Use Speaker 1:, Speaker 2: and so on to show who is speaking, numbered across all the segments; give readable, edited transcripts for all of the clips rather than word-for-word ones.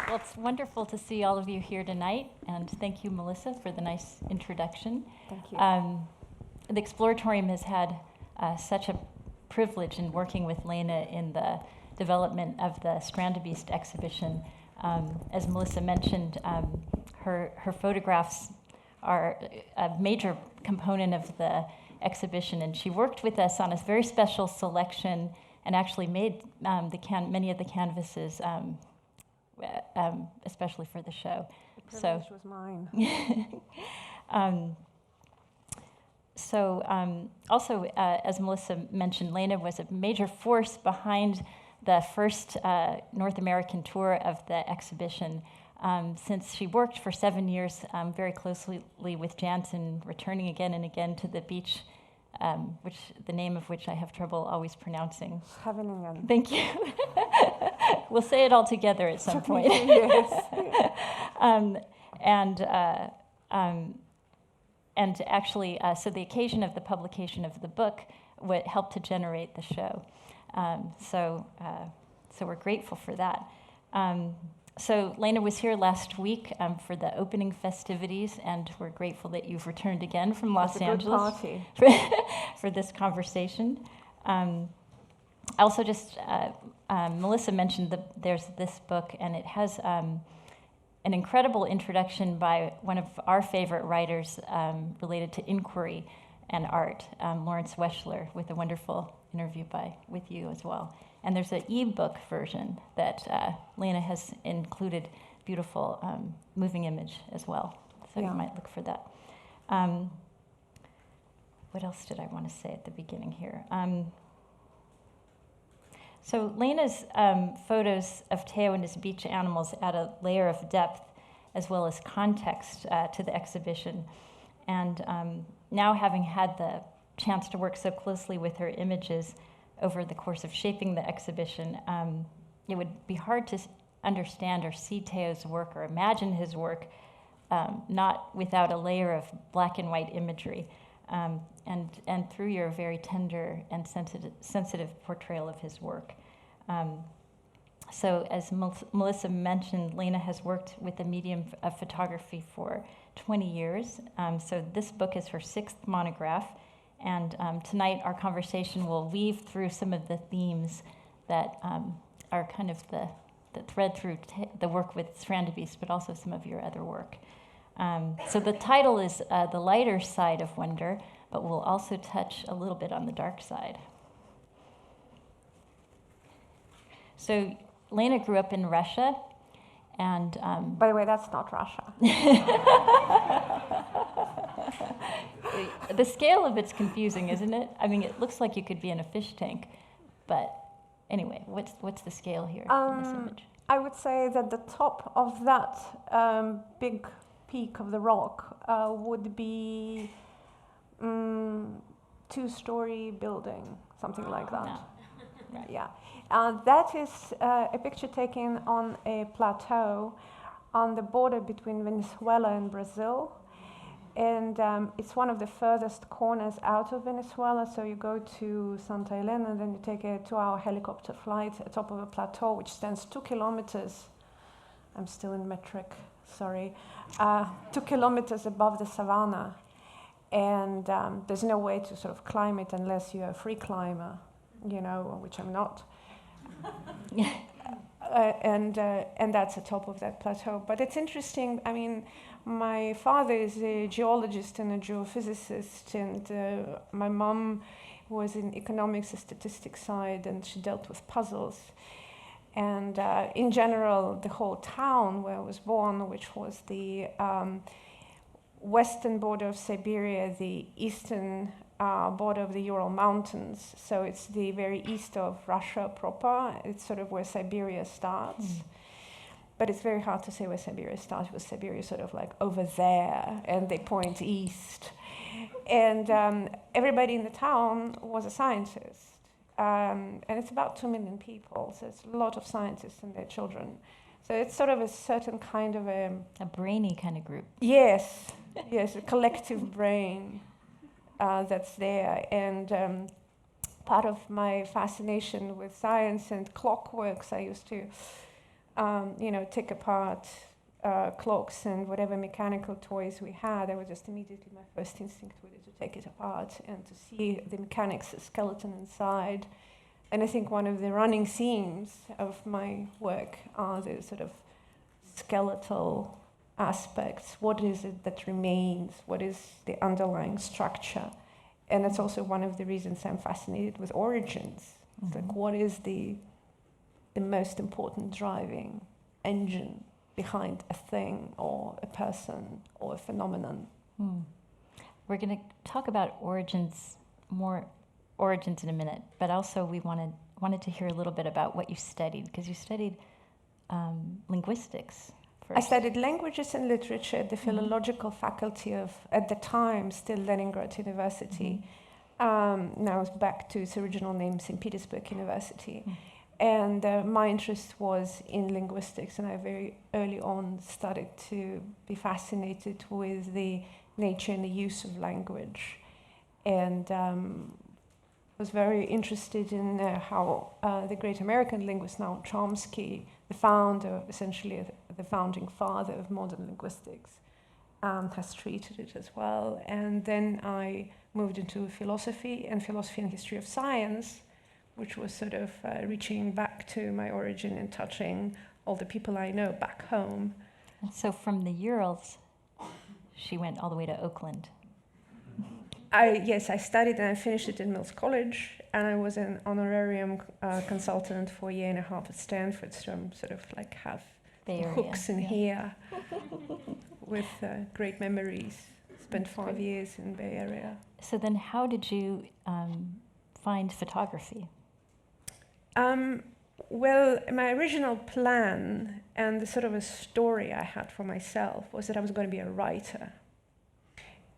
Speaker 1: Well, it's wonderful to see all of you here tonight, and thank you, Melissa, for the nice introduction.
Speaker 2: Thank you.
Speaker 1: The Exploratorium has had such a privilege in working with Lena in the development of the Strandbeest exhibition. As Melissa mentioned, her photographs are a major component of the exhibition, and she worked with us on a very special selection and actually made many of the canvases, especially for the show.
Speaker 2: The privilege was mine.
Speaker 1: Also, as Melissa mentioned, Lena was a major force behind the first North American tour of the exhibition, since she worked for 7 years very closely with Jansen, returning again and again to the beach, the name of which I have trouble always pronouncing.
Speaker 2: Scheveningen.
Speaker 1: Thank you. We'll say it all together at some point.
Speaker 2: Yes.
Speaker 1: And actually, so the occasion of the publication of the book helped to generate the show. So we're grateful for that. So Lena was here last week for the opening festivities, and we're grateful that you've returned again from Los Angeles for this conversation. Also, Melissa mentioned that there's this book, and it has an incredible introduction by one of our favorite writers related to inquiry and art, Lawrence Weschler, with a wonderful interview with you as well. And there's an e-book version that Lena has included, beautiful moving image as well. So you might look for that. What else did I want to say at the beginning here? So Lena's photos of Teo and his beach animals add a layer of depth as well as context to the exhibition. And now, having had the chance to work so closely with her images over the course of shaping the exhibition, it would be hard to understand or see Teo's work or imagine his work not without a layer of black and white imagery, and through your very tender and sensitive portrayal of his work. So as Melissa mentioned, Lena has worked with the medium of photography for 20 years. So this book is her 6th monograph. And tonight our conversation will weave through some of the themes that are kind of the thread through the work with Strandbeest, but also some of your other work. So the title is The Lighter Side of Wonder, but we'll also touch a little bit on the dark side. So Lena grew up in Russia, and...
Speaker 2: By the way, that's not Russia.
Speaker 1: The scale of it's confusing, isn't it? I mean, it looks like you could be in a fish tank, but anyway, what's the scale here in this image?
Speaker 2: I would say that the top of that big peak of the rock would be 2-story building, something like that.
Speaker 1: No. Right.
Speaker 2: Yeah. That is a picture taken on a plateau on the border between Venezuela and Brazil. And it's one of the furthest corners out of Venezuela. So you go to Santa Elena, and then you take a 2-hour helicopter flight atop of a plateau, which stands 2 kilometers. I'm still in metric, sorry. 2 kilometers above the savannah. And there's no way to sort of climb it unless you're a free climber, which I'm not. And that's the top of that plateau. But it's interesting, I mean, my father is a geologist and a geophysicist, and my mom was in economics and statistics side, and she dealt with puzzles. And in general, the whole town where I was born, which was the western border of Siberia, the eastern border of the Ural Mountains, so it's the very east of Russia proper. It's sort of where Siberia starts. But it's very hard to say where Siberia starts, because Siberia is sort of like over there, and they point east. And everybody in the town was a scientist. And it's about 2 million people, so it's a lot of scientists and their children. So it's sort of a certain kind of a
Speaker 1: brainy kind of group.
Speaker 2: Yes, a collective brain that's there. And part of my fascination with science and clockworks, I used to take apart clocks and whatever mechanical toys we had, I was just immediately, my first instinct was to take it apart and to see the mechanics, the skeleton inside. And I think one of the running themes of my work are the sort of skeletal aspects. What is it that remains? What is the underlying structure? And that's also one of the reasons I'm fascinated with origins. It's like, what is the most important driving engine behind a thing or a person or a phenomenon?
Speaker 1: We're going to talk about origins in a minute, but also we wanted to hear a little bit about what you studied, because you studied linguistics first.
Speaker 2: I studied languages and literature at the philological faculty of, at the time, still Leningrad University. Now it's back to its original name, St. Petersburg University. And my interest was in linguistics, and I very early on started to be fascinated with the nature and the use of language. And was very interested in how the great American linguist Noam Chomsky, the founder, essentially the founding father of modern linguistics, has treated it as well. And then I moved into philosophy and history of science, which was sort of reaching back to my origin and touching all the people I know back home.
Speaker 1: And so from the Urals, she went all the way to Oakland.
Speaker 2: Yes, I studied and I finished it in Mills College, and I was an honorarium consultant for a year and a half at Stanford, so I'm sort of like have hooks in here with great memories. Spent 5 years in Bay Area.
Speaker 1: So then how did you find photography?
Speaker 2: Well, my original plan and the sort of a story I had for myself was that I was going to be a writer.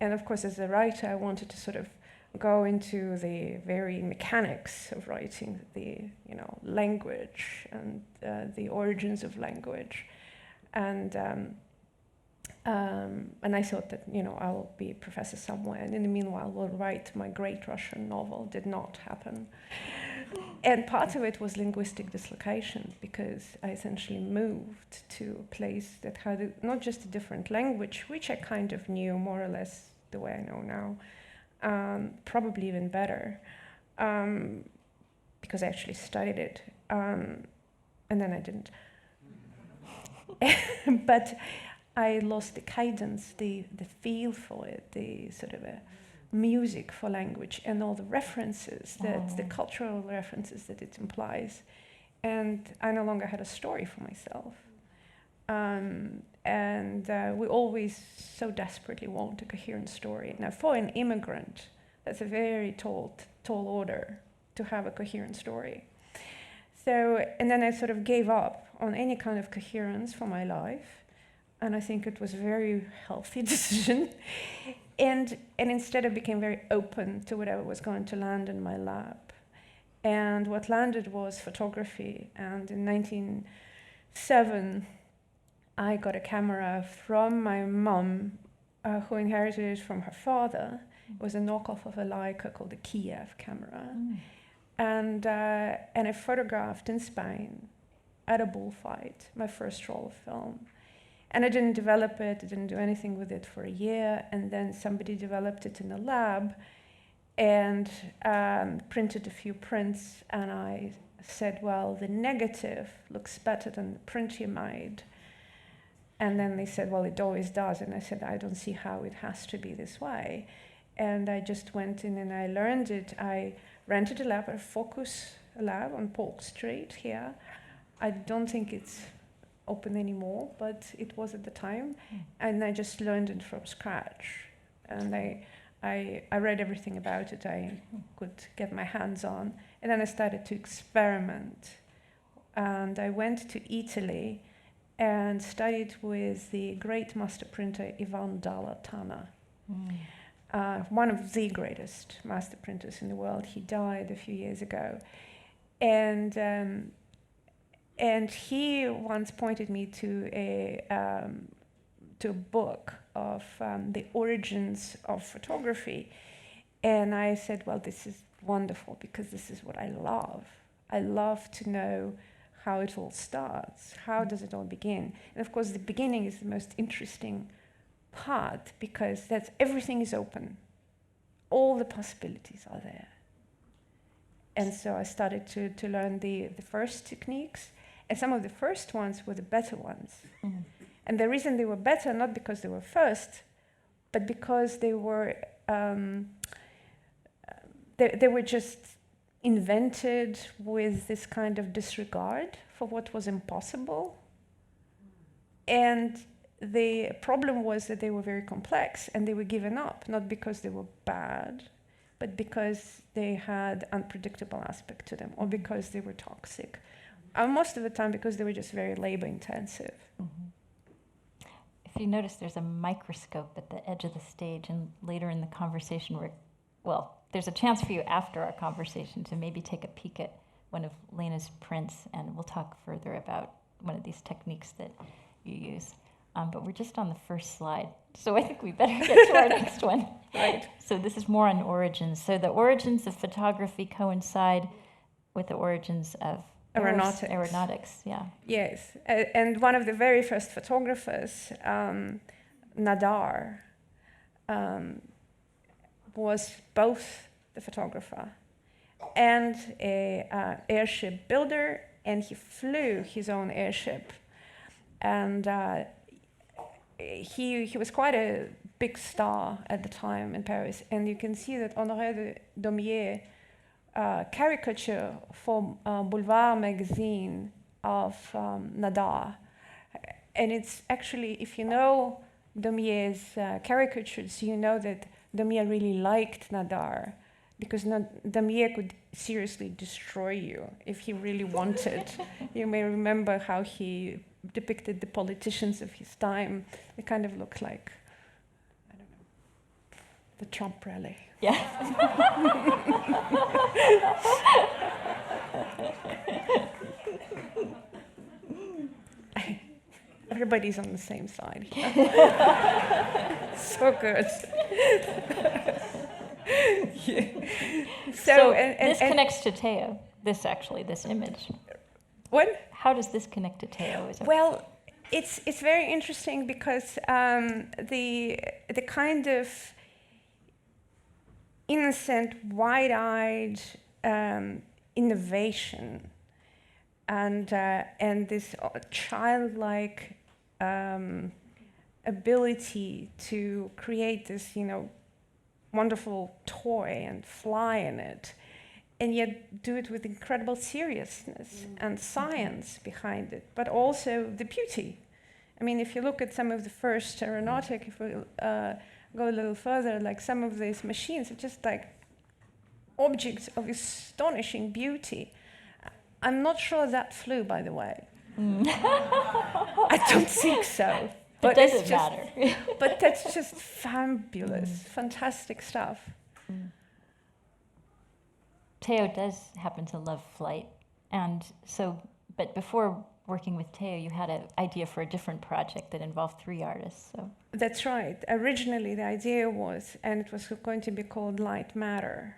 Speaker 2: And of course, as a writer, I wanted to sort of go into the very mechanics of writing, the language and the origins of language. And I thought that I'll be a professor somewhere, and in the meanwhile, will write my great Russian novel. Did not happen. And part of it was linguistic dislocation, because I essentially moved to a place that had not just a different language, which I kind of knew more or less the way I know now, probably even better, because I actually studied it, and then I didn't. But I lost the cadence, the feel for it, the sort of a music for language, and all the references, the cultural references that it implies. And I no longer had a story for myself. And we always so desperately want a coherent story. Now, for an immigrant, that's a very tall order to have a coherent story. So, and then I sort of gave up on any kind of coherence for my life. And I think it was a very healthy decision. And instead I became very open to whatever was going to land in my lap. And what landed was photography. And in 1907, I got a camera from my mum, who inherited it from her father. It was a knockoff of a Leica called the Kiev camera. And I photographed in Spain at a bullfight, my first roll of film. And I didn't develop it, I didn't do anything with it for a year, and then somebody developed it in a lab and printed a few prints, and I said, well, the negative looks better than the print you made. And then they said, well, it always does. And I said, I don't see how it has to be this way. And I just went in and I learned it. I rented a lab, a Focus lab on Polk Street here. I don't think it's open anymore, but it was at the time. And I just learned it from scratch. And I read everything about it I could get my hands on. And then I started to experiment. And I went to Italy and studied with the great master printer Ivan Dalla-Tana, one of the greatest master printers in the world. He died a few years ago. And he once pointed me to a book of the origins of photography. And I said, well, this is wonderful, because this is what I love. I love to know how it all starts. How does it all begin? And of course, the beginning is the most interesting part, because that's everything is open. All the possibilities are there. And so I started to learn the first techniques, and some of the first ones were the better ones.
Speaker 1: Mm.
Speaker 2: And the reason they were better, not because they were first, but because they were just invented with this kind of disregard for what was impossible. And the problem was that they were very complex, and they were given up, not because they were bad, but because they had unpredictable aspect to them, or because they were toxic. Most of the time because they were just very labor intensive.
Speaker 1: Mm-hmm. If you notice, there's a microscope at the edge of the stage, and later in the conversation there's a chance for you after our conversation to maybe take a peek at one of Lena's prints, and we'll talk further about one of these techniques that you use. But we're just on the first slide, so I think we better get to our next one.
Speaker 2: Right.
Speaker 1: So this is more on origins. So the origins of photography coincide with the origins of aeronautics. Yeah.
Speaker 2: Yes, and one of the very first photographers, Nadar, was both the photographer and a airship builder, and he flew his own airship. And he was quite a big star at the time in Paris. And you can see that Honoré de Daumier caricature for Boulevard magazine of Nadar. And it's actually, if you know Daumier's caricatures, you know that Daumier really liked Nadar, because Daumier could seriously destroy you if he really wanted. You may remember how he depicted the politicians of his time. They kind of looked like, I don't know, the Trump rally.
Speaker 1: Yeah.
Speaker 2: Everybody's on the same side here. So good. Yeah.
Speaker 1: So this connects to Theo, this image.
Speaker 2: What?
Speaker 1: How does this connect to Theo?
Speaker 2: Well, it's very interesting because the kind of innocent, wide-eyed innovation and this childlike ability to create this, wonderful toy and fly in it, and yet do it with incredible seriousness and science behind it, but also the beauty. I mean, if you look at some of the first aeronautic, if we go a little further, like some of these machines are just like objects of astonishing beauty. I'm not sure that flew, by the way. I don't think so.
Speaker 1: But it doesn't matter.
Speaker 2: But that's just fabulous, fantastic stuff.
Speaker 1: Theo does happen to love flight, and so, but before working with Theo, you had an idea for a different project that involved 3 artists. So
Speaker 2: that's right. Originally, the idea was, and it was going to be called Light Matter,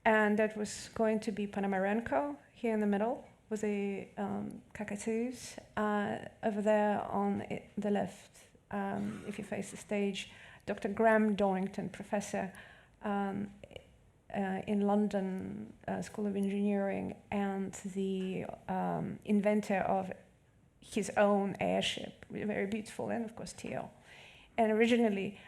Speaker 2: and that was going to be Ponomarenko here in the middle with the cockatoos. Over there on the left, if you face the stage, Dr. Graham Dorrington, professor in London School of Engineering, and the inventor of his own airship, very beautiful, and of course Theo. And originally,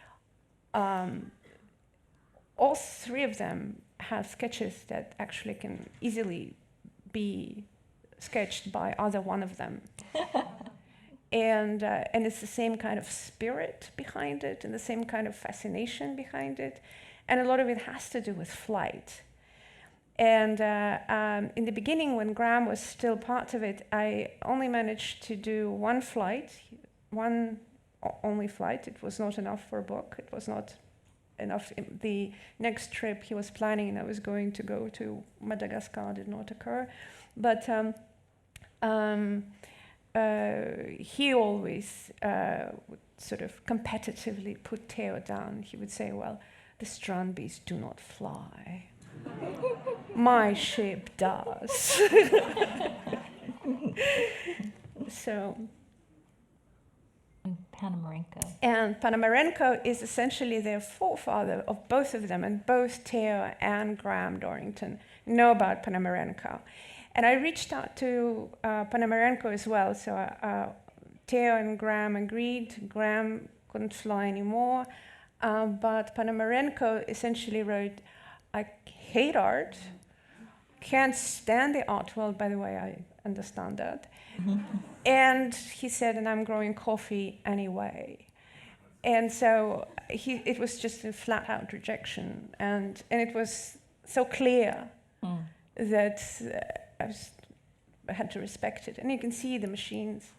Speaker 2: all 3 of them have sketches that actually can easily be sketched by either one of them. And it's the same kind of spirit behind it, and the same kind of fascination behind it. And a lot of it has to do with flight. And in the beginning, when Graham was still part of it, I only managed to do one only flight. It was not enough for a book. It was not enough. The next trip he was planning, and I was going to go to Madagascar, did not occur. But he always would sort of competitively put Theo down. He would say, well, the Strandbees do not fly. My ship does. So.
Speaker 1: And Panamarenko.
Speaker 2: And Panamarenko is essentially the forefather of both of them, and both Theo and Graham Dorrington know about Panamarenko. And I reached out to Panamarenko as well. So Theo and Graham agreed. Graham couldn't fly anymore. But Panamarenko essentially wrote, I hate art, can't stand the art world, by the way, I understand that. And he said, and I'm growing coffee anyway. And so it was just a flat out rejection. And it was so clear that I had to respect it. And you can see the machines,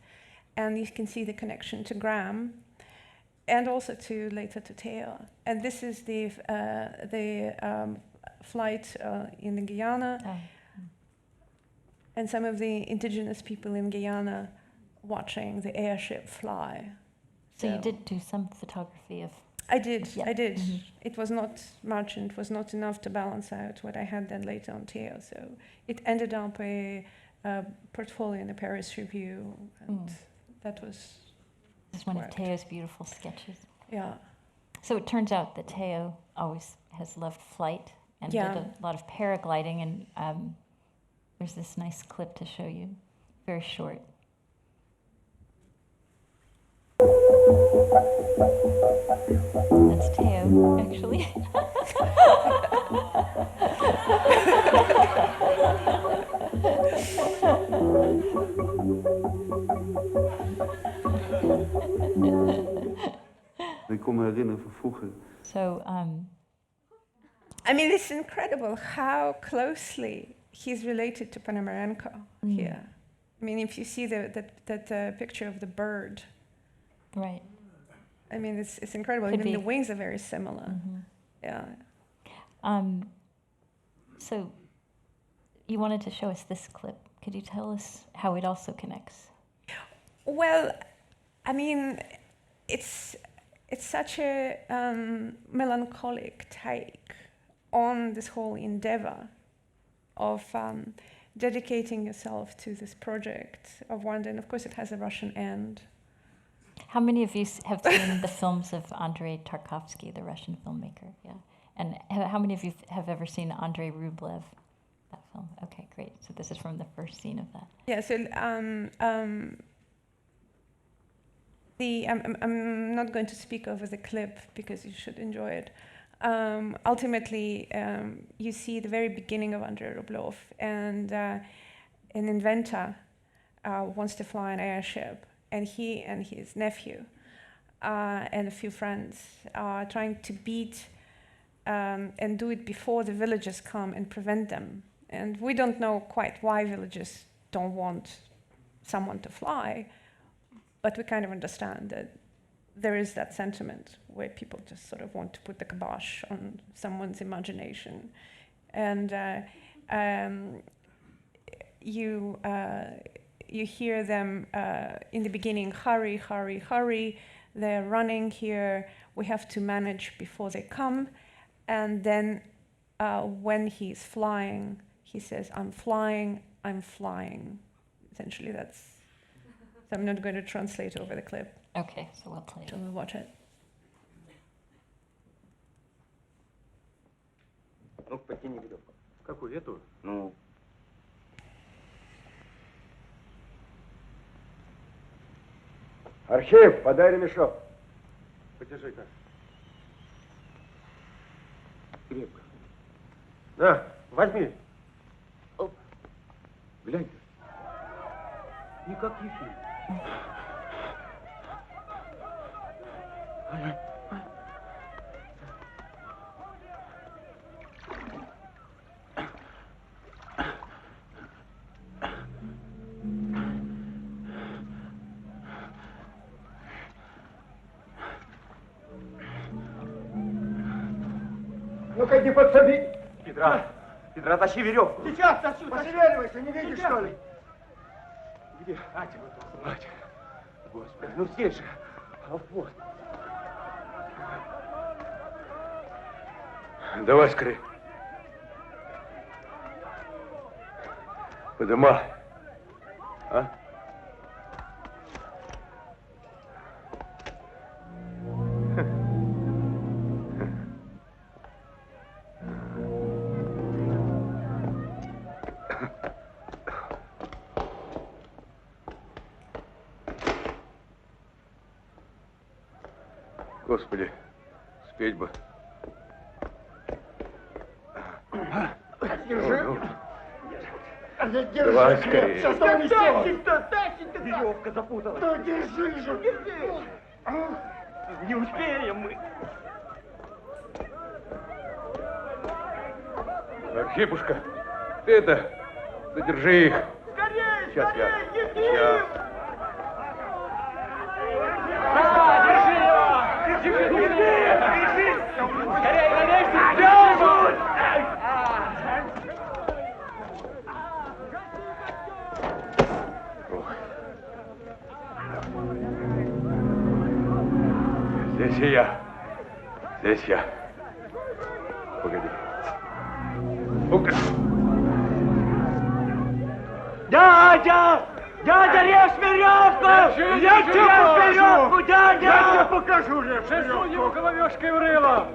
Speaker 2: and you can see the connection to Graham, and also later to Theo. And this is the flight in Guyana. Oh. And some of the indigenous people in Guyana watching the airship fly.
Speaker 1: So you did do some photography of...
Speaker 2: I did. Mm-hmm. It was not much, and it was not enough to balance out what I had then later on Theo. So it ended up a portfolio in the Paris Review, and that was...
Speaker 1: This is one of Theo's beautiful sketches.
Speaker 2: Yeah.
Speaker 1: So it turns out that Theo always has loved flight and did a lot of paragliding, and there's this nice clip to show you, very short. That's Theo, actually.
Speaker 3: Ik kon me herinneren van vroeger.
Speaker 1: So,
Speaker 2: I mean, it's incredible how closely he's related to Panamarenko here. I mean, if you see that picture of the bird.
Speaker 1: Right.
Speaker 2: I mean, it's incredible. Even the wings are very similar. Yeah.
Speaker 1: So, you wanted to show us this clip. Could you tell us how it also connects?
Speaker 2: Well, I mean, it's such a melancholic take on this whole endeavor of dedicating yourself to this project of wonder. And of course, it has a Russian end.
Speaker 1: How many of you have seen the films of Andrei Tarkovsky, the Russian filmmaker? Yeah. And how many of you have ever seen Andrei Rublev, that film? Okay, great. So this is from the first scene of that.
Speaker 2: Yeah, so I'm not going to speak over the clip because you should enjoy it. Ultimately, you see the very beginning of Andrei Rublev, and an inventor wants to fly an airship, and he and his nephew and a few friends are trying to beat and do it before the villagers come and prevent them. And we don't know quite why villagers don't want someone to fly, but we kind of understand that there is that sentiment where people just sort of want to put the kibosh on someone's imagination. And you hear them in the beginning, hurry, hurry, hurry. They're running here. We have to manage before they come. And then when he's flying, he says, I'm flying, I'm flying. Essentially, that's... So I'm not going to translate over the clip.
Speaker 1: Okay, so we'll play it.
Speaker 2: So we'll watch it.
Speaker 4: Ну, потяни веревку.
Speaker 3: Какую? Эту?
Speaker 4: Ну. Архив, подай ремешок.
Speaker 3: Подержи-ка.
Speaker 4: Крепко.
Speaker 3: На, возьми.
Speaker 4: Оп. Глянь. Не как Ефим.
Speaker 3: Ну-ка, иди подсоби. Петра, тащи веревку.
Speaker 4: Сейчас тащу.
Speaker 3: Пошевеливайся, не видишь, что ли?
Speaker 4: Где? Ать, мать. Господи, ну здесь же. А вот.
Speaker 3: Давай скорее. Подымай. А?
Speaker 4: Господи, спеть бы.
Speaker 3: Держи.
Speaker 4: Давай скорее.
Speaker 3: Сейчас тащить-то. Веревка запуталась. Да держи же. Держи. Не успеем мы.
Speaker 4: Архипушка, ты это, задержи их.
Speaker 3: Скорее,
Speaker 4: Сейчас
Speaker 3: скорее,
Speaker 4: я.
Speaker 3: Ефим!
Speaker 4: Сейчас.
Speaker 3: Держи его! Держи! Скорее, налезьте! Держут!
Speaker 4: Здесь и я. Здесь я. Погоди. Ну-ка.
Speaker 3: Дядя! Дядя, режь веревку! Я тебе веревку, дядя! Я тебе покажу же веревку! Засунь его головешкой в рыло!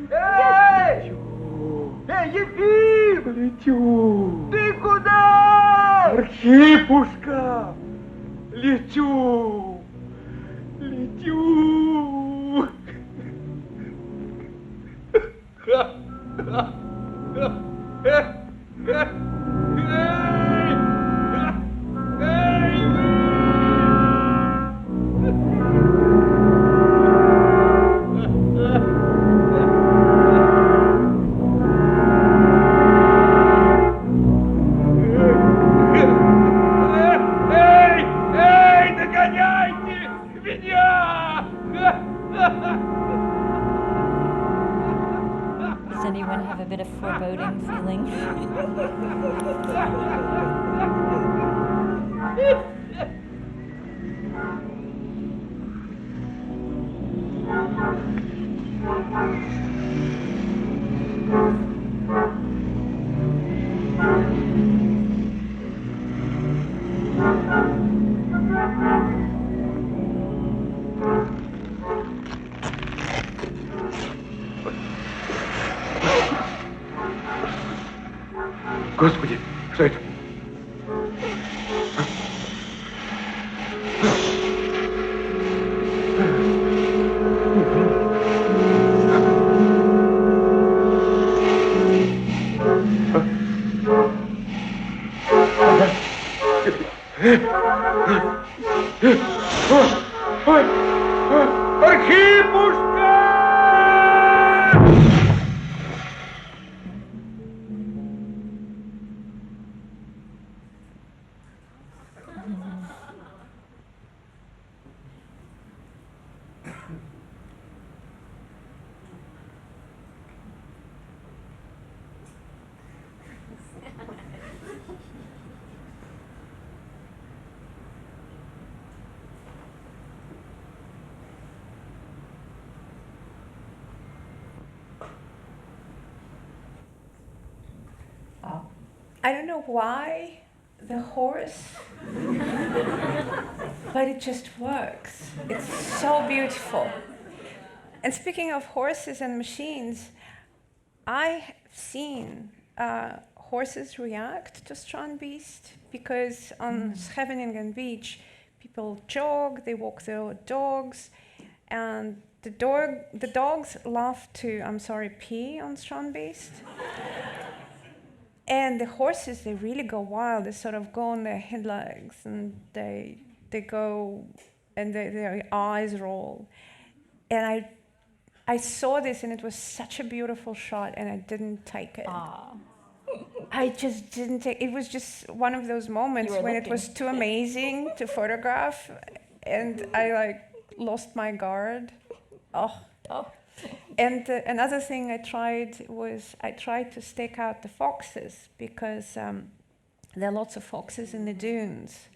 Speaker 3: Эй! Эй, Ефим!
Speaker 4: Летю!
Speaker 3: Ты куда?
Speaker 4: Архипушка! Летю! Летю!
Speaker 1: Does anyone have a bit of foreboding feeling?
Speaker 4: Господи, что это? Архипушка!
Speaker 2: I don't know why the horse, but it just works. It's so beautiful. And speaking of horses and machines, I have seen horses react to Strandbeest because on Scheveningen beach, people jog, they walk their dogs, and the dogs love to, pee on Strandbeest. And the horses, they really go wild. They sort of go on their hind legs, and they go, and their eyes roll. And I saw this, and it was such a beautiful shot, and I didn't take it. I just didn't take it. It was just one of those moments when it was too amazing to photograph, and I lost my guard. Oh. And another thing I tried to stake out the foxes, because there are lots of foxes in the dunes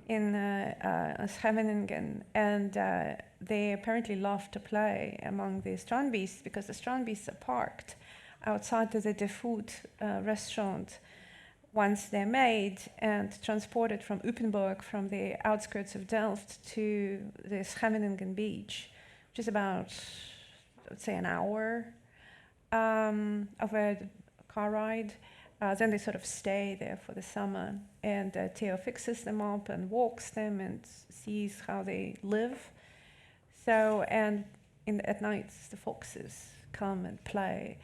Speaker 2: in Scheveningen, and they apparently love to play among the Strandbeests, because the Strandbeests are parked outside of the De Food restaurant once they're made and transported from Uppenburg, from the outskirts of Delft, to this Scheveningen beach, which is about, let's say, an hour of a car ride. Then they sort of stay there for the summer, and Theo fixes them up and walks them and sees how they live. So, and at night the foxes come and play,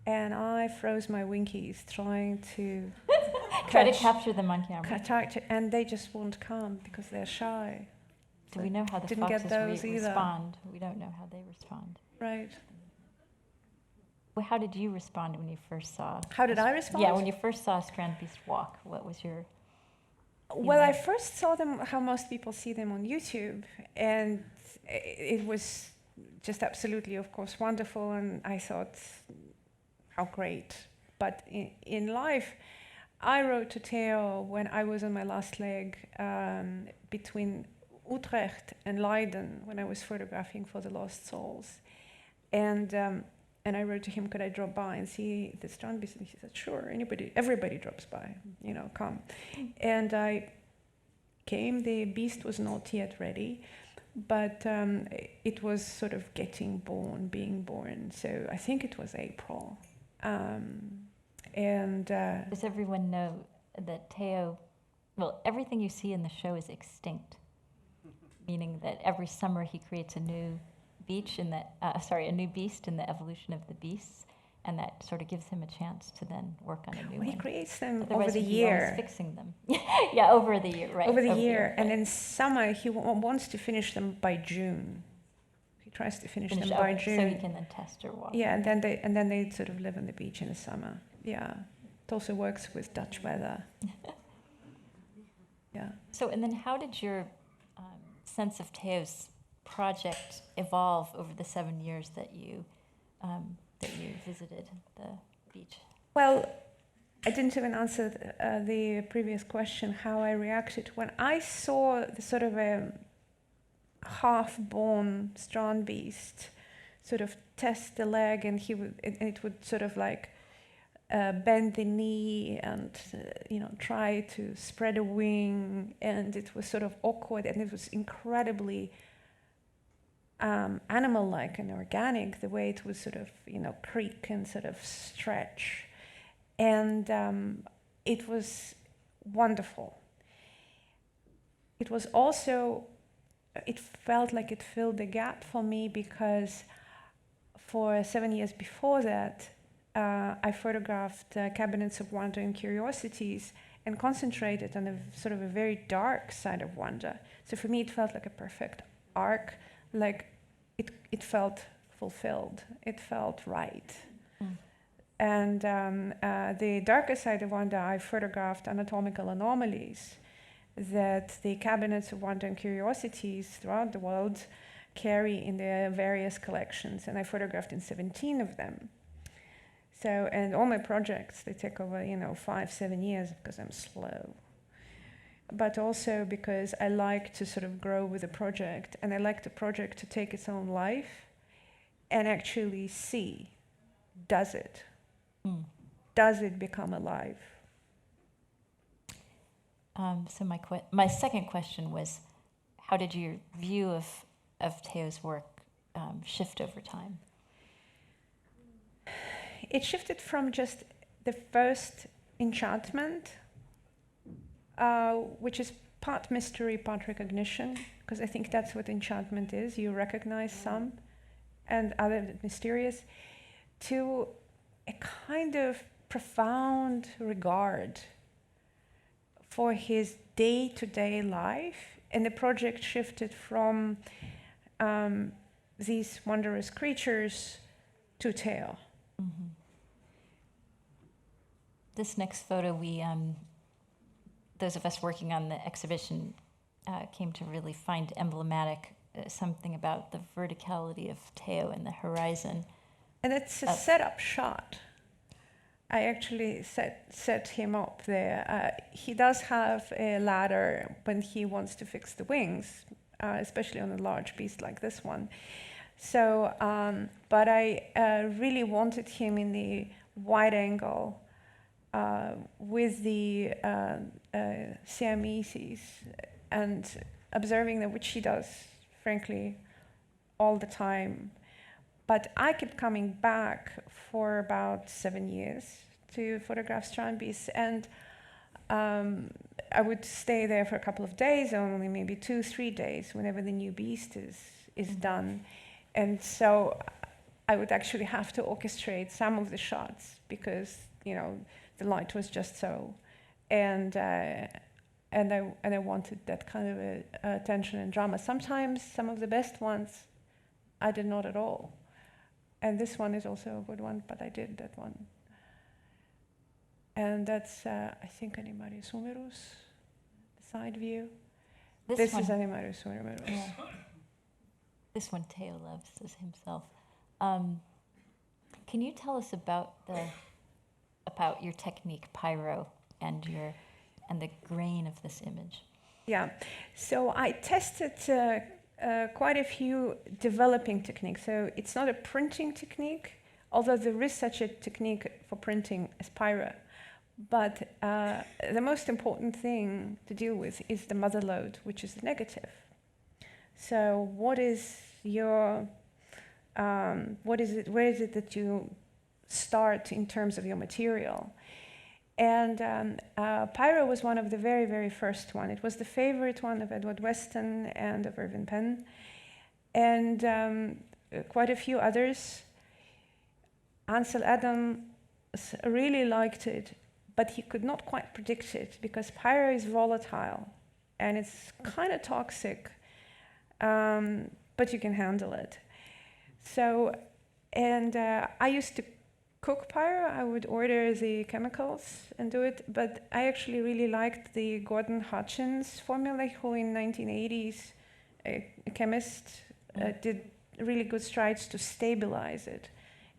Speaker 2: and I froze my winkies trying to
Speaker 1: try to capture them on camera.
Speaker 2: And they just won't come because they're shy.
Speaker 1: Do we know how the
Speaker 2: Didn't get
Speaker 1: foxes
Speaker 2: those either.
Speaker 1: respond? We don't know how they respond.
Speaker 2: Right.
Speaker 1: Well, how did you respond when you first saw?
Speaker 2: How did I respond?
Speaker 1: Yeah, when you first saw Strandbeest walk, what was your?
Speaker 2: Well, I first saw them how most people see them on YouTube, and it was just absolutely, of course, wonderful, and I thought, how great. But in life, I wrote to Theo when I was on my last leg between Utrecht and Leiden, when I was photographing for the Lost Souls. And I wrote to him, could I drop by and see the Strandbeest? And he said, sure, everybody drops by, come. And I came, the beast was not yet ready, but it was sort of being born. So I think it was April.
Speaker 1: Does everyone know that Theo, well, everything you see in the show is extinct, meaning that every summer he creates a new beast in the evolution of the beasts, and that sort of gives him a chance to then work on a new one.
Speaker 2: He creates them
Speaker 1: Otherwise
Speaker 2: over the
Speaker 1: he'd be
Speaker 2: year.
Speaker 1: always fixing them. Yeah, over the year, right.
Speaker 2: Over the year.
Speaker 1: Right.
Speaker 2: And in summer, he wants to finish them by June. He tries to finish them by June.
Speaker 1: So he can then test or walk.
Speaker 2: Yeah, and then they sort of live on the beach in the summer. Yeah. It also works with Dutch weather. Yeah.
Speaker 1: So, and then how did your sense of Theo's project evolve over the 7 years that you visited the beach?
Speaker 2: Well, I didn't even answer the previous question, how I reacted. When I saw the sort of a half-born Strandbeest sort of test the leg, and it would sort of like bend the knee and try to spread a wing, and it was sort of awkward, and it was incredibly animal-like and organic, the way it would sort of creak and sort of stretch, and it was wonderful. It was also, it felt like it filled the gap for me, because for 7 years before that, I photographed cabinets of wonder and curiosities and concentrated on a sort of a very dark side of wonder. So for me, it felt like a perfect arc, like it felt fulfilled, it felt right. And the darker side of wonder, I photographed anatomical anomalies that the cabinets of wonder and curiosities throughout the world carry in their various collections, and I photographed in 17 of them. So, and all my projects, they take over 5-7 years because I'm slow, but also because I like to sort of grow with the project, and I like the project to take its own life and actually see, does it become alive?
Speaker 1: So my second question was, how did your view of Theo's work shift over time?
Speaker 2: It shifted from just the first enchantment, which is part mystery, part recognition, because I think that's what enchantment is. You recognize some and other mysterious, to a kind of profound regard for his day-to-day life. And the project shifted from these wondrous creatures to Theo.
Speaker 1: Mm-hmm. This next photo, those of us working on the exhibition came to really find emblematic, something about the verticality of Theo and the horizon.
Speaker 2: And it's a setup shot. I actually set him up there. He does have a ladder when he wants to fix the wings, especially on a large beast like this one. So, but I really wanted him in the wide angle with the Siamese and observing them, which she does, frankly, all the time. But I kept coming back for about 7 years to photograph strand beasts, and I would stay there for a couple of days, only maybe 2-3 days, whenever the new beast is done. And so I would actually have to orchestrate some of the shots because, you know, the light was just so, and I wanted that kind of tension and drama. Sometimes some of the best ones I did not at all, and this one is also a good one, but I did that one. And that's I think Animarius Humerus, the side view. This is Animarius Humerus.
Speaker 1: Yeah. This one Theo loves is himself. Can you tell us about your technique, pyro, and the grain of this image?
Speaker 2: Yeah, so I tested quite a few developing techniques. So it's not a printing technique, although there is such a technique for printing as pyro. But the most important thing to deal with is the mother load, which is the negative. So what is your, where is it that you start in terms of your material? And pyro was one of the very, very first one. It was the favorite one of Edward Weston and of Irving Penn, and quite a few others. Ansel Adams really liked it, but he could not quite predict it because pyro is volatile and it's kind of toxic, but you can handle it. So, and I used to cook pyro. I would order the chemicals and do it, but I actually really liked the Gordon Hutchins formula, who in 1980s, a chemist, did really good strides to stabilize it.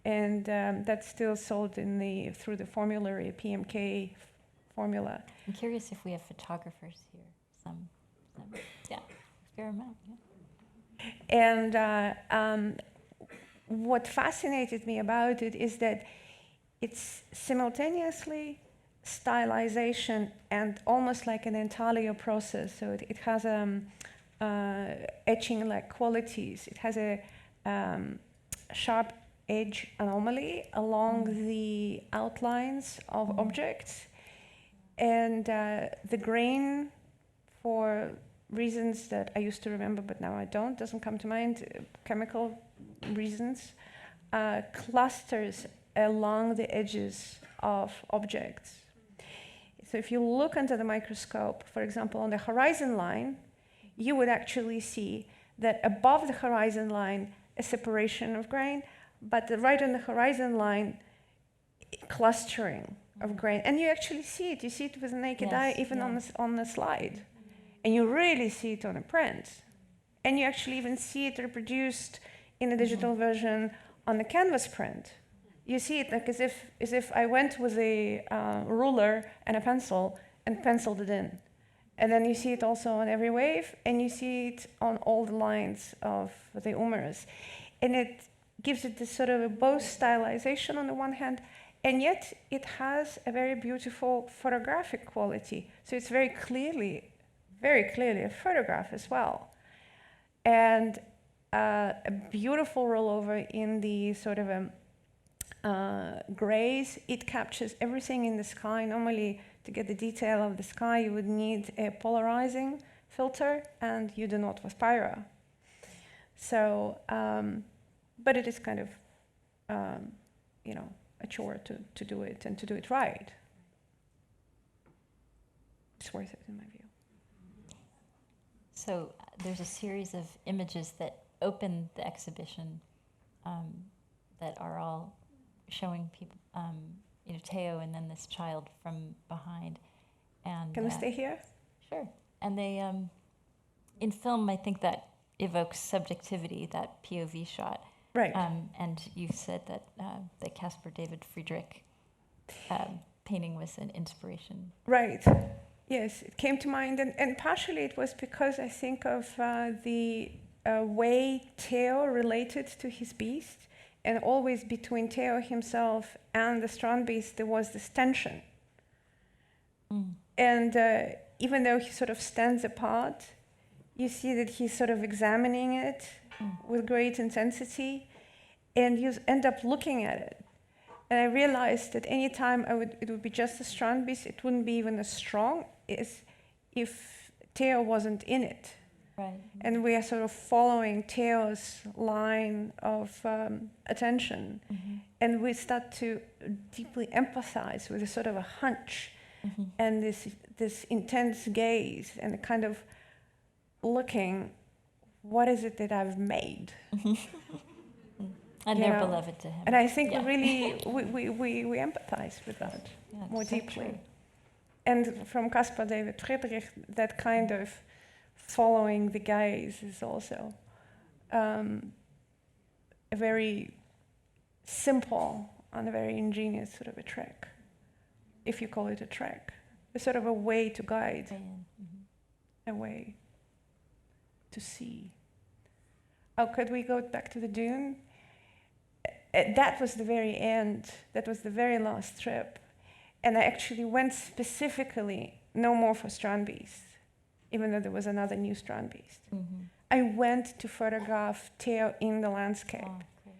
Speaker 2: And that's still sold through the formulary, PMK formula.
Speaker 1: I'm curious if we have photographers here. Some yeah, fair amount. Yeah.
Speaker 2: And what fascinated me about it is that it's simultaneously stylization and almost like an intaglio process. So it has etching-like qualities. It has a sharp edge anomaly along the outlines of objects, and the grain, for reasons that I used to remember but now I don't, doesn't come to mind, chemical reasons, clusters along the edges of objects. So if you look under the microscope, for example, on the horizon line, you would actually see that above the horizon line, a separation of grain, but right on the horizon line, clustering of grain. And you actually see it. You see it with the naked eye, even on the slide. And you really see it on a print. And you actually even see it reproduced in a digital version on the canvas print. You see it like as if I went with a ruler and a pencil and penciled it in. And then you see it also on every wave, and you see it on all the lines of the humerus. And it gives it this sort of a both stylization on the one hand, and yet it has a very beautiful photographic quality. So it's very clearly a photograph as well. And a beautiful rollover in the sort of grays. It captures everything in the sky. Normally, to get the detail of the sky, you would need a polarizing filter, and you do not with pyro. So, but it is kind of, a chore to do it and to do it right. It's worth it, in my view.
Speaker 1: So there's a series of images that open the exhibition that are all showing people, Theo and then this child from behind. And
Speaker 2: can we stay here?
Speaker 1: Sure. And they, in film, I think that evokes subjectivity, that POV shot.
Speaker 2: Right.
Speaker 1: And you said that the Caspar David Friedrich painting was an inspiration.
Speaker 2: Right. Yes, it came to mind, and partially it was because I think of the way Theo related to his beast, and always between Theo himself and the strand beast there was this tension. And even though he sort of stands apart, you see that he's sort of examining it with great intensity, and you end up looking at it. And I realized that any time it would be just a strand piece, it wouldn't be even as strong as if Theo wasn't in it.
Speaker 1: Right.
Speaker 2: And we are sort of following Theo's line of attention. And we start to deeply empathize with a sort of a hunch and this intense gaze and a kind of looking, what is it that I've made?
Speaker 1: And they're beloved to him.
Speaker 2: And I think we empathize with that more
Speaker 1: so
Speaker 2: deeply.
Speaker 1: true.
Speaker 2: And from Caspar David Friedrich, that kind of following the gaze is also a very simple and a very ingenious sort of a trick, if you call it a trick. A sort of a way to guide, a way to see. Oh, could we go back to the dune? That was the very end. That was the very last trip. And I actually went specifically no more for strand beasts, even though there was another new strand beast. I went to photograph Theo in the landscape.
Speaker 1: Oh, great.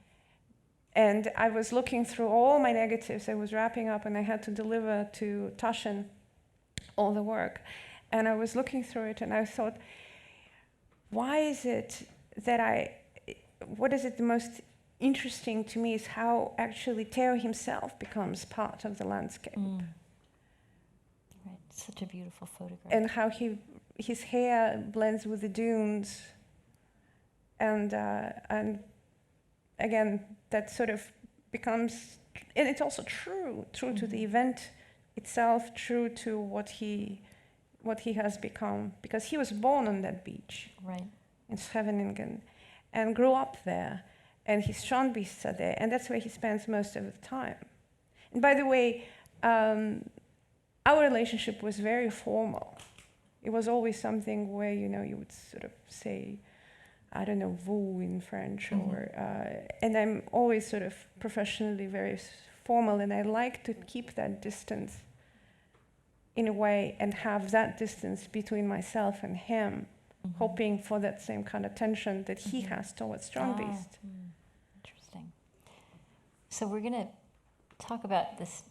Speaker 2: And I was looking through all my negatives. I was wrapping up and I had to deliver to Taschen all the work. And I was looking through it and I thought, why is it that what is it the most interesting to me is how actually Theo himself becomes part of the landscape.
Speaker 1: Right, such a beautiful photograph.
Speaker 2: And how his hair blends with the dunes. And again, that sort of becomes, and it's also true to the event itself, true to what he has become, because he was born on that beach,
Speaker 1: right,
Speaker 2: in Scheveningen, and grew up there, and his strand beasts are there, and that's where he spends most of the time. And by the way, our relationship was very formal. It was always something where, you would sort of say, I don't know, vous in French, or, and I'm always sort of professionally very formal, and I like to keep that distance in a way and have that distance between myself and him, hoping for that same kind of tension that he has towards strand beast.
Speaker 1: Interesting. So we're going to talk about this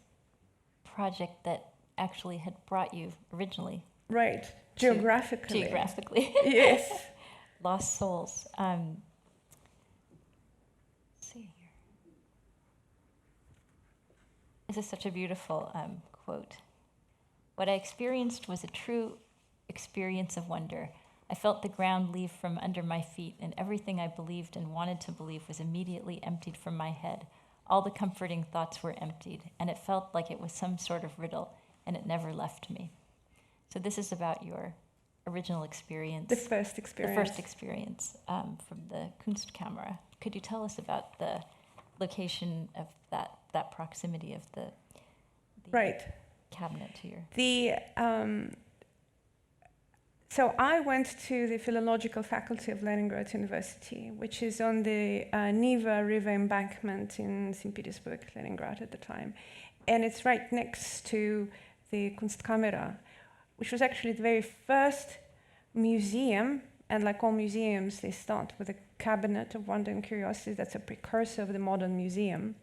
Speaker 1: project that actually had brought you originally.
Speaker 2: Right, geographically. Yes.
Speaker 1: Lost Souls. Let's see here. This is such a beautiful quote. What I experienced was a true experience of wonder. I felt the ground leave from under my feet, and everything I believed and wanted to believe was immediately emptied from my head. All the comforting thoughts were emptied, and it felt like it was some sort of riddle, and it never left me. So this is about your original experience.
Speaker 2: The first experience
Speaker 1: from the Kunstkamera. Could you tell us about the location of that proximity of the
Speaker 2: right
Speaker 1: cabinet to your...
Speaker 2: So I went to the philological faculty of Leningrad University, which is on the Neva River embankment in St. Petersburg, Leningrad at the time. And it's right next to the Kunstkamera, which was actually the very first museum. And like all museums, they start with a cabinet of wonder and curiosity. That's a precursor of the modern museum.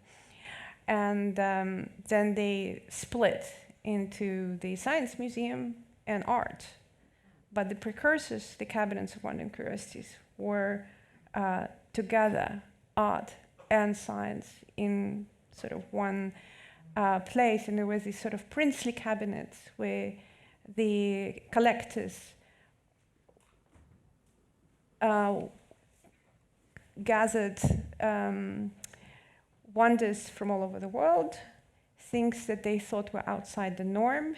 Speaker 2: And then they split into the Science Museum and art. But the precursors, the cabinets of wonder and curiosities, were together, art and science, in sort of one place. And there was these sort of princely cabinets where the collectors gathered wonders from all over the world, things that they thought were outside the norm.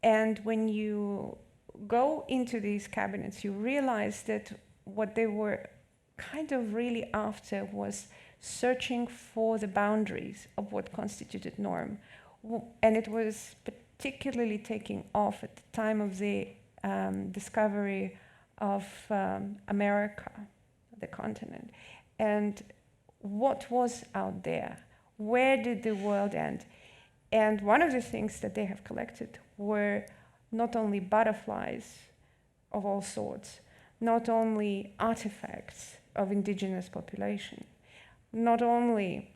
Speaker 2: And when you go into these cabinets, you realize that what they were kind of really after was searching for the boundaries of what constituted norm. And it was particularly taking off at the time of the discovery of America, the continent. And what was out there? Where did the world end? And one of the things that they have collected were not only butterflies of all sorts, not only artifacts of indigenous population, not only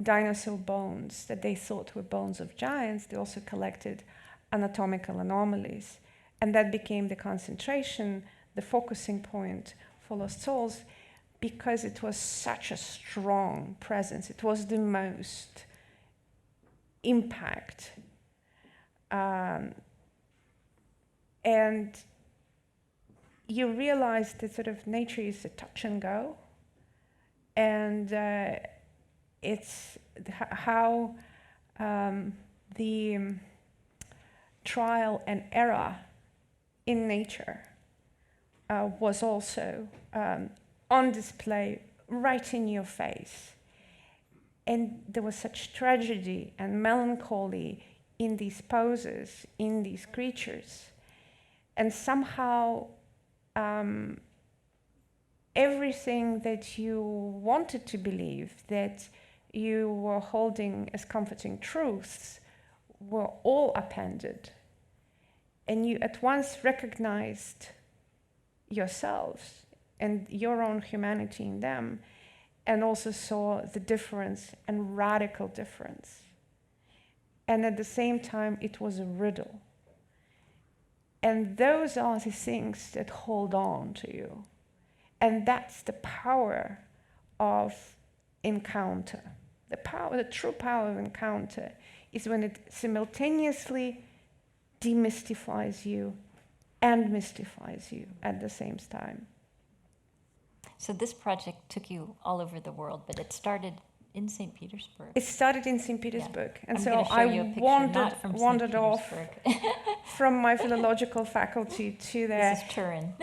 Speaker 2: dinosaur bones that they thought were bones of giants, they also collected anatomical anomalies. And that became the concentration, the focusing point for Lost Souls, because it was such a strong presence. It was the most impact. And you realize that sort of nature is a touch and go. And it's how the trial and error in nature was also on display right in your face. And there was such tragedy and melancholy in these poses, in these creatures. And somehow everything that you wanted to believe, that you were holding as comforting truths, were all upended. And you at once recognized yourselves and your own humanity in them, and also saw the difference, and radical difference. And at the same time, it was a riddle. And those are the things that hold on to you. And that's the power of encounter. The true power of encounter is when it simultaneously demystifies you and mystifies you at the same time.
Speaker 1: So this project took you all over the world, but it started in St. Petersburg.
Speaker 2: It started in St. Petersburg.
Speaker 1: Yeah.
Speaker 2: And
Speaker 1: I'm
Speaker 2: so
Speaker 1: gonna show
Speaker 2: I
Speaker 1: you a picture,
Speaker 2: wandered off
Speaker 1: Petersburg.
Speaker 2: from my philological faculty to there.
Speaker 1: This is Turin.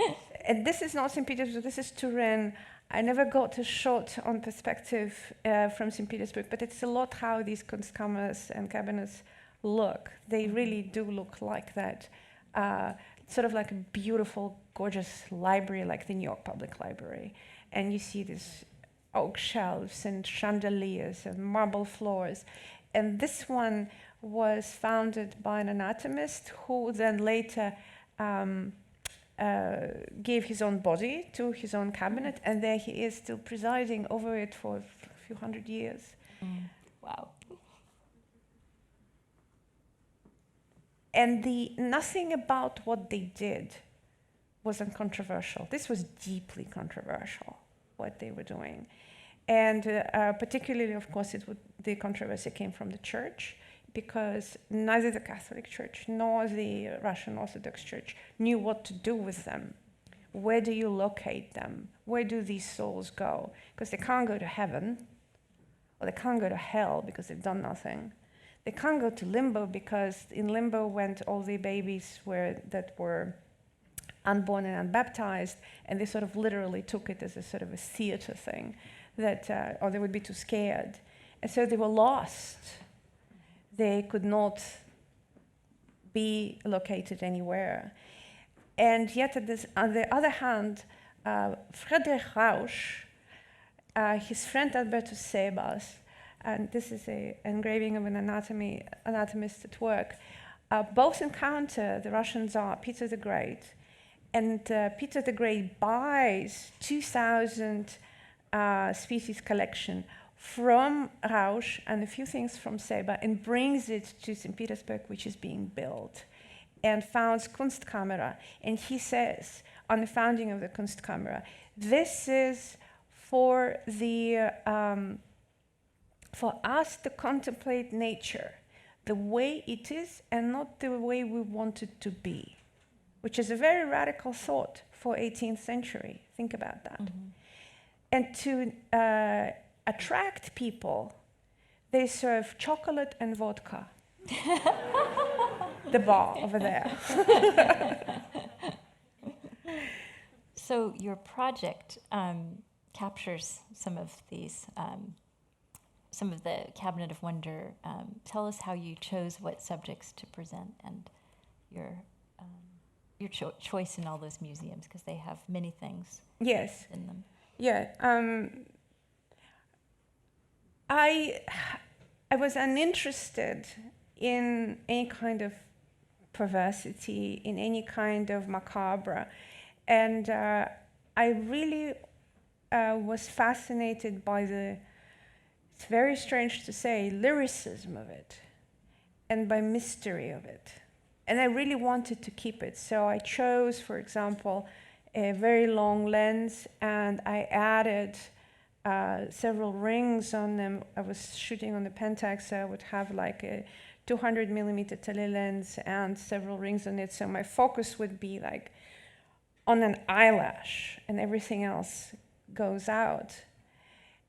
Speaker 2: And this is not St. Petersburg, this is Turin. I never got a shot on perspective from St. Petersburg, but it's a lot how these Kunstkammers and cabinets look. They really do look like that. Sort of like a beautiful, gorgeous library, like the New York Public Library. And you see these oak shelves and chandeliers and marble floors. And this one was founded by an anatomist who then later gave his own body to his own cabinet, and there he is still presiding over it for a few hundred years.
Speaker 1: Wow.
Speaker 2: And nothing about what they did was uncontroversial. This was deeply controversial, what they were doing. And particularly, of course, the controversy came from the church, because neither the Catholic Church nor the Russian Orthodox Church knew what to do with them. Where do you locate them? Where do these souls go? Because they can't go to heaven, or they can't go to hell because they've done nothing. They can't go to limbo, because in limbo went all the babies that were unborn and unbaptized, and they sort of literally took it as a sort of a theater thing, that or they would be too scared. And so they were lost. They could not be located anywhere. And yet, on the other hand, Friedrich Rausch, his friend Albertus Sebas, and this is an engraving of an anatomist at work, both encounter the Russian Tsar, Peter the Great, and Peter the Great buys 2,000 species collection from Rausch and a few things from Seba, and brings it to St. Petersburg, which is being built, and founds Kunstkamera. And he says, on the founding of the Kunstkamera, this is for us to contemplate nature the way it is and not the way we want it to be, which is a very radical thought for 18th century. Think about that. Mm-hmm. And to attract people, they serve chocolate and vodka. The bar over there.
Speaker 1: So your project captures some of these, some of the Cabinet of Wonder. Tell us how you chose what subjects to present, and your choice in all those museums, because they have many things.
Speaker 2: Yes.
Speaker 1: In them.
Speaker 2: Yeah. I was uninterested in any kind of perversity, in any kind of macabre. And I really was fascinated by the, it's very strange to say, lyricism of it, and by mystery of it. And I really wanted to keep it. So I chose, for example, a very long lens, and I added several rings on them. I was shooting on the Pentax, so I would have like a 200 millimeter tele lens and several rings on it. So my focus would be like on an eyelash, and everything else goes out.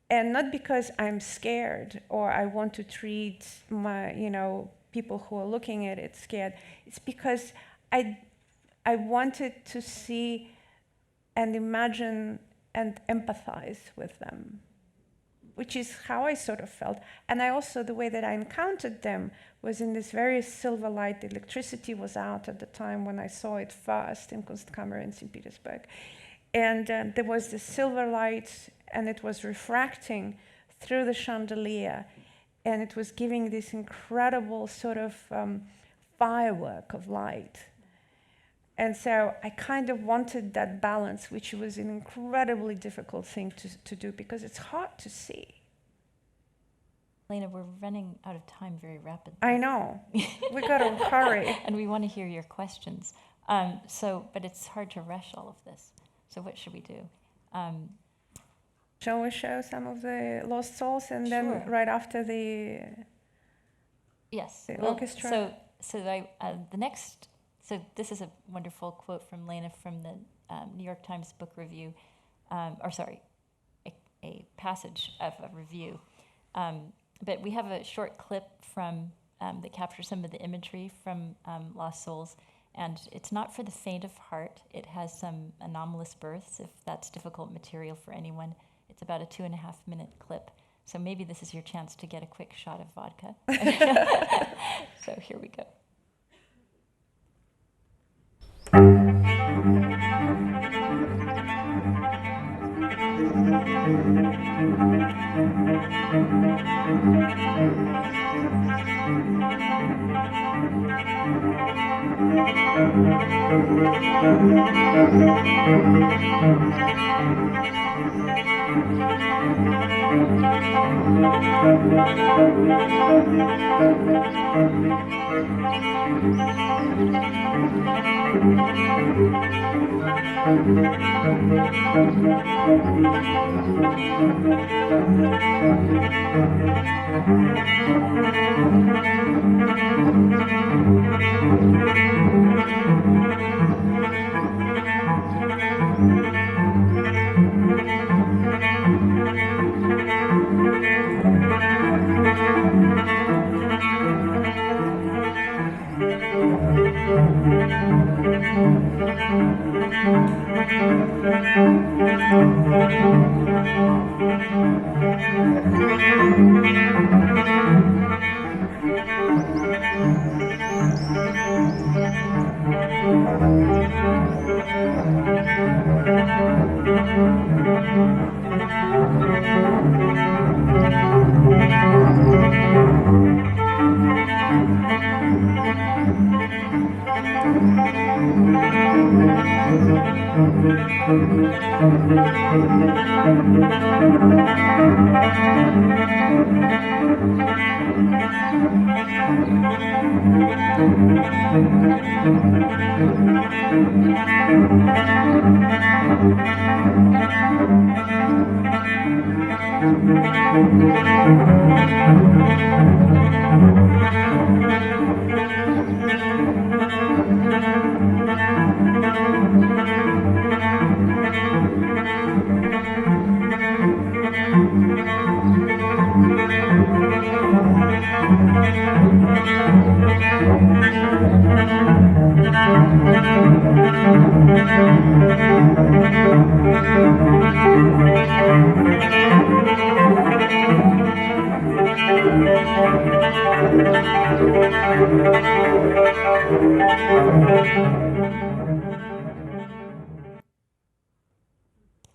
Speaker 2: And not because I'm scared or I want to treat my, people who are looking at it scared. It's because I wanted to see and imagine and empathize with them, which is how I sort of felt. And I also, the way that I encountered them was in this very silver light. The electricity was out at the time when I saw it first in Kunstkammer in St. Petersburg. And there was this silver light, and it was refracting through the chandelier, and it was giving this incredible sort of firework of light. And so I kind of wanted that balance, which was an incredibly difficult thing to do because it's hard to see.
Speaker 1: Lena, we're running out of time very rapidly.
Speaker 2: I know. We got to hurry.
Speaker 1: And we want to hear your questions. But it's hard to rush all of this. So what should we do?
Speaker 2: Shall we show some of the Lost Souls, and then
Speaker 1: Sure.
Speaker 2: right after the
Speaker 1: Yes.
Speaker 2: the
Speaker 1: Well,
Speaker 2: orchestra?
Speaker 1: So this is a wonderful quote from Lena from the New York Times Book Review, a passage of a review. But we have a short clip from that captures some of the imagery from Lost Souls, and it's not for the faint of heart. It has some anomalous births, if that's difficult material for anyone. It's about a 2.5-minute clip. So maybe this is your chance to get a quick shot of vodka. So here we go.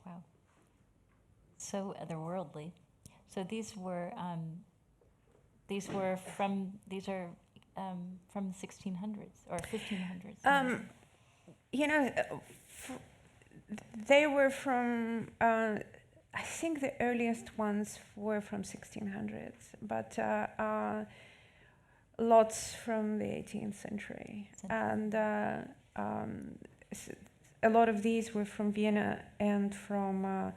Speaker 1: Wow. So otherworldly. So these are from the 1600s or 1500s?
Speaker 2: You know, they were from, I think the earliest ones were from 1600s, but lots from the 18th century. And a lot of these were from Vienna and from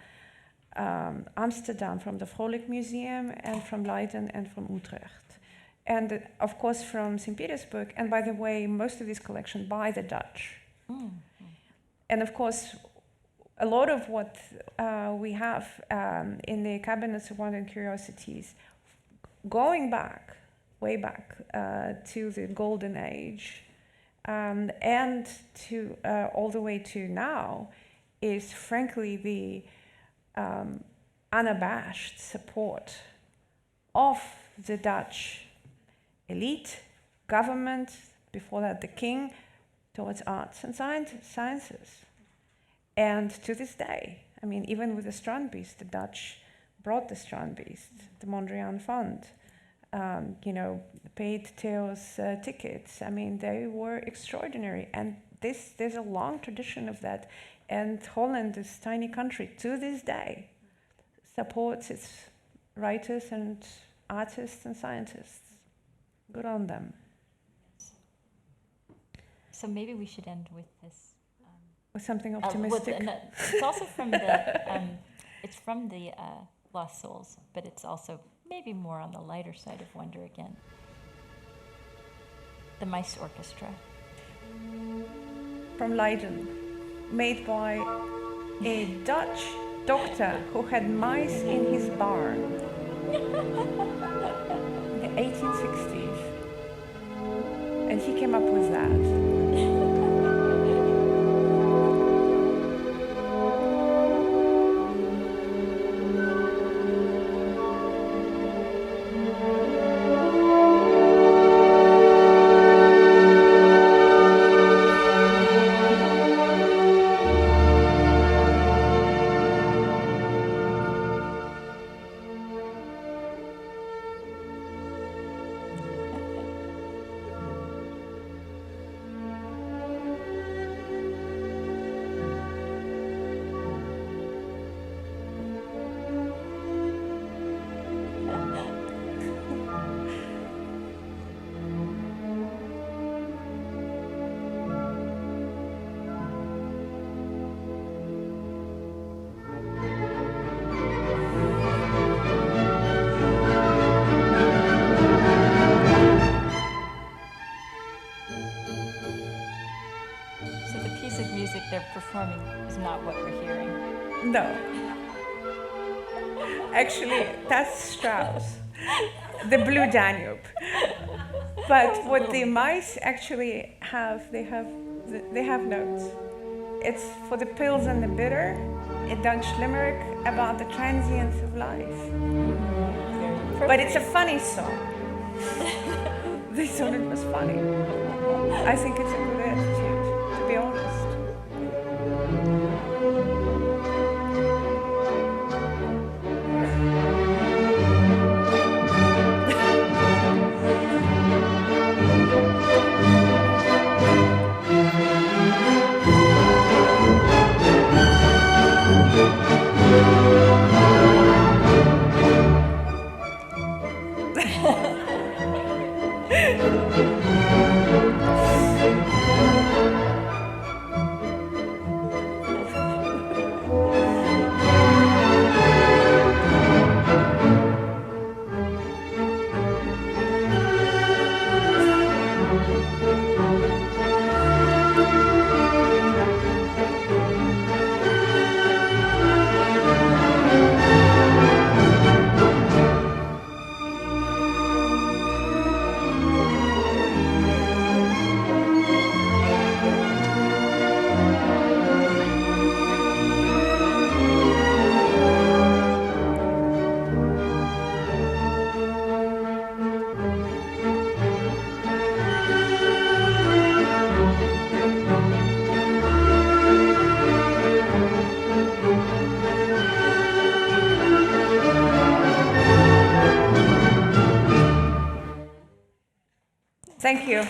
Speaker 2: Amsterdam, from the Vrolijk Museum, and from Leiden and from Utrecht. And of course from St. Petersburg, and by the way, most of this collection by the Dutch. And of course, a lot of what we have in the cabinets of wonder and curiosities, going back, way back to the Golden Age, and to all the way to now, is frankly the unabashed support of the Dutch elite, government, before that the king, towards arts and sciences. And to this day, I mean, even with the Strandbeest, the Dutch brought the Strandbeest, the Mondrian Fund, you know, paid Theo's tickets. I mean, they were extraordinary. And there's a long tradition of that. And Holland, this tiny country, to this day, supports its writers and artists and scientists. Good on them.
Speaker 1: So maybe we should end with this.
Speaker 2: With something optimistic.
Speaker 1: It's also from the, it's from the Lost Souls, but it's also maybe more on the lighter side of wonder again. The Mice Orchestra.
Speaker 2: From Leiden, made by a Dutch doctor who had mice in his barn in the 1860s. And he came up with that.
Speaker 1: They're performing is not what we're hearing.
Speaker 2: No. Actually, that's Strauss, the Blue Danube. But what the mice actually have, they have notes. It's for the pills and the bitter, a Dutch limerick about the transience of life. But it's a funny song. They thought it was funny. I think it's a good attitude, to be honest. Thank you.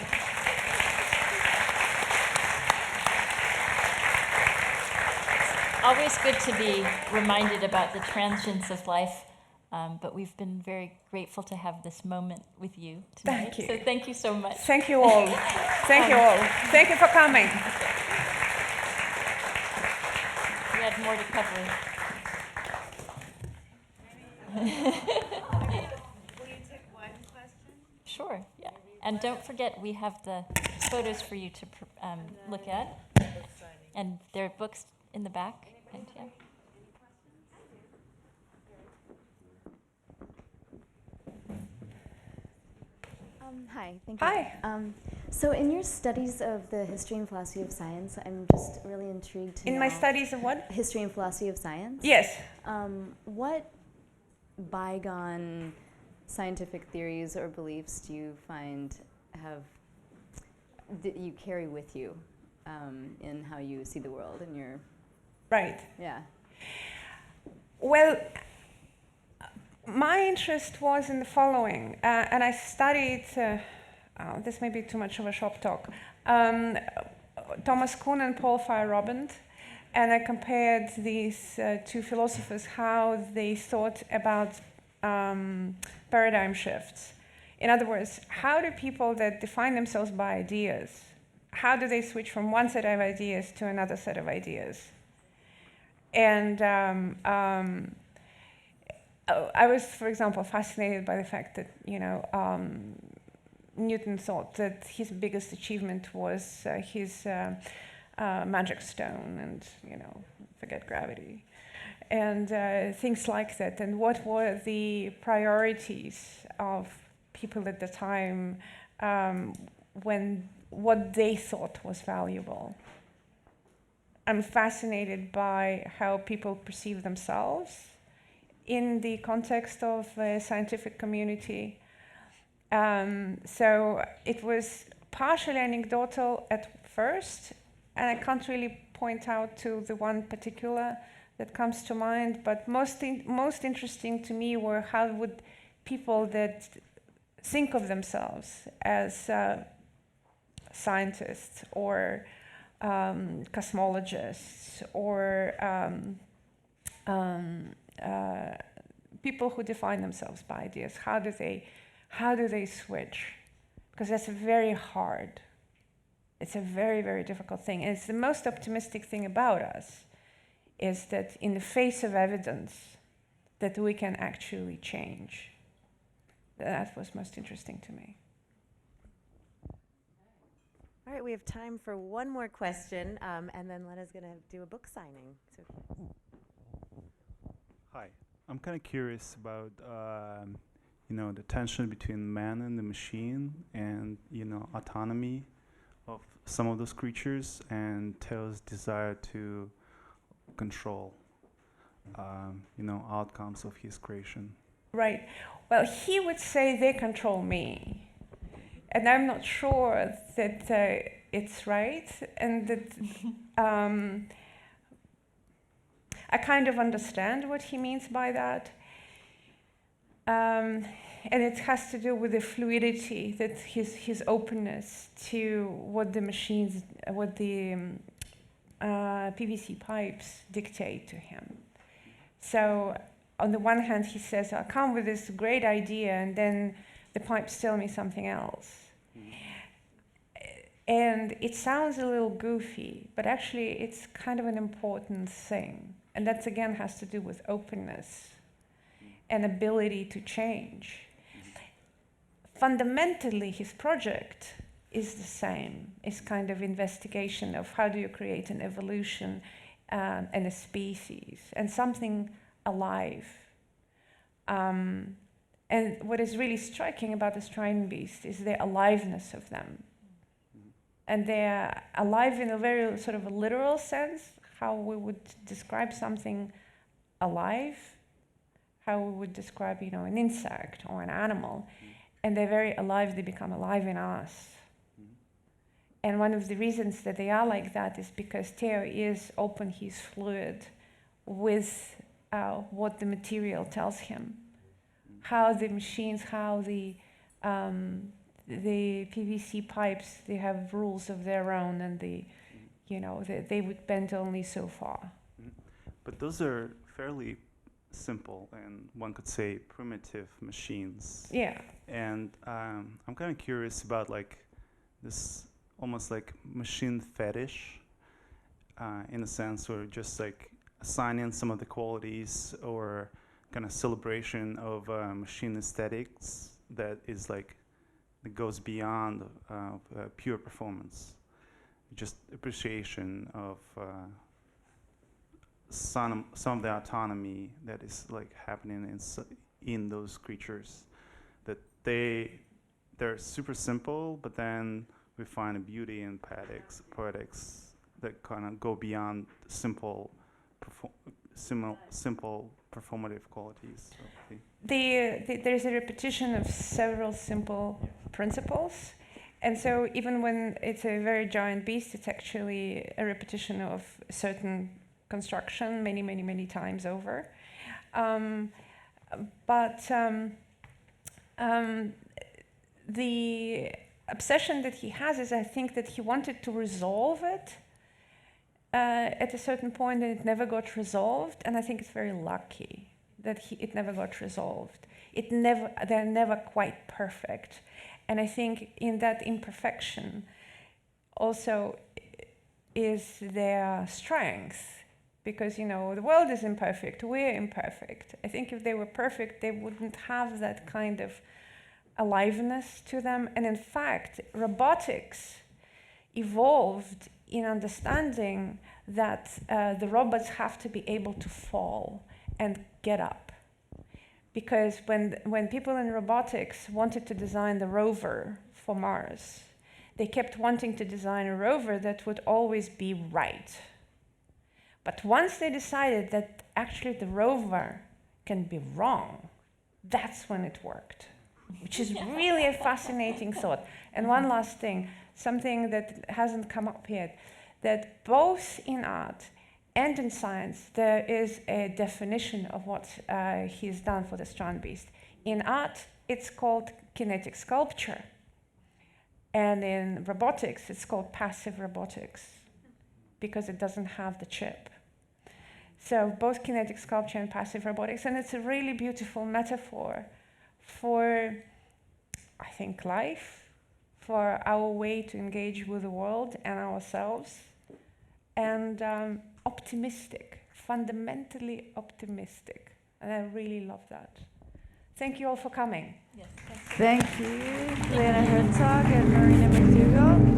Speaker 1: Always good to be reminded about the transience of life, but we've been very grateful to have this moment with you tonight.
Speaker 2: Thank you.
Speaker 1: So thank you so much.
Speaker 2: Thank you all. Thank you all. Thank you for coming.
Speaker 1: We had more to cover.
Speaker 5: Will you take one question?
Speaker 1: Sure, yeah. And don't forget, we have the photos for you to look at. And there are books in the back. And, yeah.
Speaker 5: Hi, thank you.
Speaker 2: Hi.
Speaker 5: So in your studies of the history and philosophy of science, I'm just really intrigued to know...
Speaker 2: In my studies of what?
Speaker 5: History and philosophy of science?
Speaker 2: Yes.
Speaker 5: What bygone scientific theories or beliefs do you find that you carry with you in how you see the world in your...
Speaker 2: Right.
Speaker 5: Yeah.
Speaker 2: Well, my interest was in the following, and I studied, this may be too much of a shop talk, Thomas Kuhn and Paul Feyerabend, and I compared these two philosophers, how they thought about paradigm shifts. In other words, how do people that define themselves by ideas, how do they switch from one set of ideas to another set of ideas? And I was, for example, fascinated by the fact that, Newton thought that his biggest achievement was his magic stone and, forget gravity. And things like that. And what were the priorities of people at the time when what they thought was valuable? I'm fascinated by how people perceive themselves in the context of the scientific community. So it was partially anecdotal at first, and I can't really point out to the one particular that comes to mind, but most interesting to me were how would people that think of themselves as scientists or cosmologists or people who define themselves by ideas, how do they switch? Because that's very hard. It's a very, very difficult thing. And it's the most optimistic thing about us is that in the face of evidence that we can actually change. That was most interesting to me.
Speaker 6: All right, we have time for one more question, and then Lena's going to do a book signing. So.
Speaker 7: Hi, I'm kind of curious about the tension between man and the machine, and autonomy of some of those creatures, and Theo's desire to control outcomes of his creation.
Speaker 2: Right. Well, he would say they control me. And I'm not sure that it's right, and that I kind of understand what he means by that. And it has to do with the fluidity, that his openness to what the machines, what the PVC pipes dictate to him. So on the one hand, he says, I'll come with this great idea, and then the pipes tell me something else. And it sounds a little goofy, but actually it's kind of an important thing. And that, again, has to do with openness and ability to change. Fundamentally, his project is the same. It's kind of investigation of how do you create an evolution and a species and something alive. And what is really striking about the Australian beast is the aliveness of them. And they're alive in a very sort of a literal sense, how we would describe something alive, how we would describe, an insect or an animal. And they're very alive, they become alive in us. And one of the reasons that they are like that is because Theo is open, he's fluid with what the material tells him. How the machines, how the the PVC pipes, they have rules of their own, and they would bend only so far.
Speaker 7: But those are fairly simple and one could say primitive machines.
Speaker 2: Yeah.
Speaker 7: And I'm kind of curious about like this almost like machine fetish in a sense, or just like assigning some of the qualities or kind of celebration of machine aesthetics that is like that goes beyond pure performance, just appreciation of some of the autonomy that is like happening in those creatures, that they're super simple, but then we find a beauty in poetics that kind of go beyond simple performative qualities.
Speaker 2: There's a repetition of several simple principles, and so even when it's a very giant beast, it's actually a repetition of a certain construction many times over. The obsession that he has is, I think, that he wanted to resolve it at a certain point, and it never got resolved. And I think it's very lucky that it never got resolved. They're never quite perfect. And I think in that imperfection also is their strength, because the world is imperfect, we're imperfect. I think if they were perfect, they wouldn't have that kind of aliveness to them. And in fact, robotics evolved in understanding that the robots have to be able to fall and get up. Because when people in robotics wanted to design the rover for Mars, they kept wanting to design a rover that would always be right. But once they decided that actually the rover can be wrong, that's when it worked, which is really a fascinating thought. And one last thing, something that hasn't come up yet, that both in art and in science, there is a definition of what he's done for the Strand Beast. In art, it's called kinetic sculpture. And in robotics, it's called passive robotics, because it doesn't have the chip. So both kinetic sculpture and passive robotics, and it's a really beautiful metaphor for, I think, life, for our way to engage with the world and ourselves, and optimistic, fundamentally optimistic. And I really love that. Thank you all for coming.
Speaker 1: Yes,
Speaker 8: Thank you, Lena Herzog and Marina McDougall.